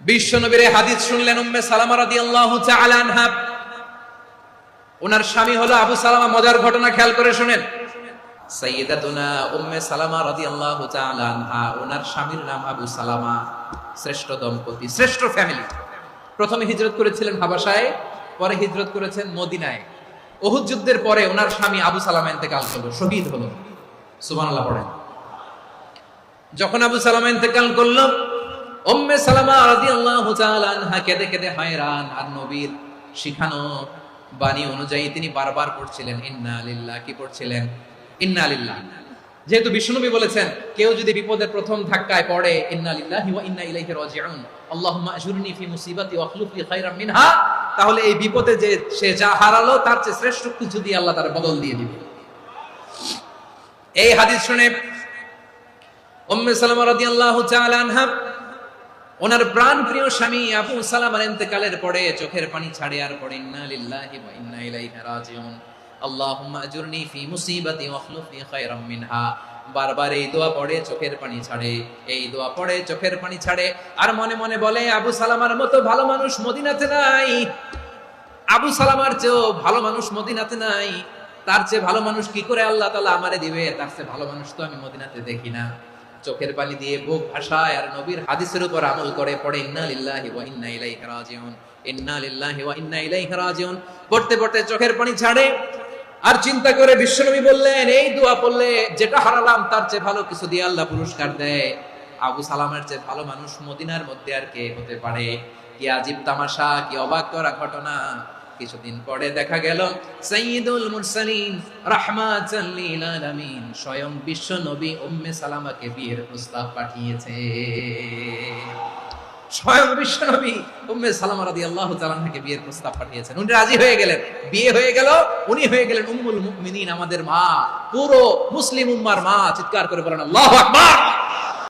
বিশ্বনবীর হাদিস শুনলেন উম্মে সালামা রাদিয়াল্লাহু তাআলা আনহা। ওনার স্বামী হলো আবু সালামা। মজার ঘটনা খেয়াল করে শুনেন। সাইয়্যিদাতুনা উম্মে সালামা রাদিয়াল্লাহু তাআলা আনহা, ওনার স্বামীর নাম আবু সালামা। শ্রেষ্ঠ দম্পতি, শ্রেষ্ঠ ফ্যামিলি। প্রথমে হিজরত করেছিলেন হাবাসায়, পরে হিজরত করেছেন মদিনায়। উহুদ যুদ্ধের পরে ওনার স্বামী আবু সালামা ইন্তেকাল হলো, শহীদ হলো। সুবহানাল্লাহ পড়েন। যখন আবু সালামা ইন্তেকাল করলো, উম্মে সালামা রাদিয়াল্লাহু তাআলা আনহা কেঁদে কেঁদে হায়রান। আর নবীর শিখানো বাণী অনুযায়ী তিনি বারবার পড়ছিলেন ইন্না লিল্লাহ। কি পড়ছিলেন? ইন্না লিল্লাহ। যেহেতু বিশ্বনবী বলেছেন কেউ যদি বিপদের প্রথম ধাক্কায় পড়ে ইন্না লিল্লাহি ওয়া ইন্না ইলাইহি রাজিউন, আল্লাহুম্মা আজুরনি ফি মুসিবাতি ওয়া আখলুফ লি খায়রাম মিনহা, তাহলে এই বিপদে যে সে যা হারালো তার চেয়ে শ্রেষ্ঠ কিছু দিয়ে আল্লাহ তার বদল দিয়ে দিবে। এই হাদিস শুনে উম্মে সালামা রাদিয়াল্লাহু তাআলা আনহা ওনার প্রাণ প্রিয় স্বামী আবু সালামার ইন্তেকালের পরে চোখের পানি ছাড়ে আর পড়ে ইন্না লিল্লাহি ওয়া ইন্না ইলাইহি রাজিউন, আল্লাহুম্মা আজুরনি ফি মুসিবাতি ওয়া আখলুফ লি খায়রাম মিনহা। বারবার এই দোয়া পড়ে চোখের পানি ছাড়ে, এই দোয়া পড়ে চোখের পানি ছাড়ে। আর মনে মনে বলে আবু সালামার মতো ভালো মানুষ মদিনাতে নাই, আবু সালামার চেয়েও ভালো মানুষ মদিনাতে নাই। তার চেয়ে ভালো মানুষ কি করে আল্লাহ তাআলা আমারে দিবে? তার চেয়ে ভালো মানুষ তো আমি মদিনাতে দেখি না। চোখের পানি দিয়ে বুক ভাসায় আর নবীর হাদিসের উপর আমল করে পড়ে ইন্না লিল্লাহি ওয়া ইন্না ইলাইহি রাজিউন, ইন্না লিল্লাহি ওয়া ইন্না ইলাইহি রাজিউন। পড়তে পড়তে চোখের পানি ছাড়ে আর চিন্তা করে বিশ্বনবী বললেন এই দোয়া পড়লে যেটা হারালাম তার চেয়ে ভালো কিছু দিয়ে আল্লাহ পুরস্কার দেয়। আবু সালামের চেয়ে ভালো মানুষ মদিনার মধ্যে আর কে হতে পারে? কি আজীব তামাশা, কি অবাক করা ঘটনা। কিছুদিন পরে দেখা গেল সাইয়্যিদুল মুরসালিন রাহমাতাল লিল আলামিন স্বয়ং বিশ্ব নবী উম্মে সালামাকে বিয়ের প্রস্তাব পাঠিয়েছে। স্বয়ং বিশ্ব নবী উম্মে সালামা রাদিয়াল্লাহু তাআলা আনহাকে বিয়ের প্রস্তাব পাঠিয়েছেন। উনি রাজি হয়ে গেলেন, বিয়ে হয়ে গেল। উনি হয়ে গেলেন উম্মুল মুমিনিন, আমাদের মা, পুরো মুসলিম উম্মার মা। চিৎকার করে বলেন আল্লাহু আকবার।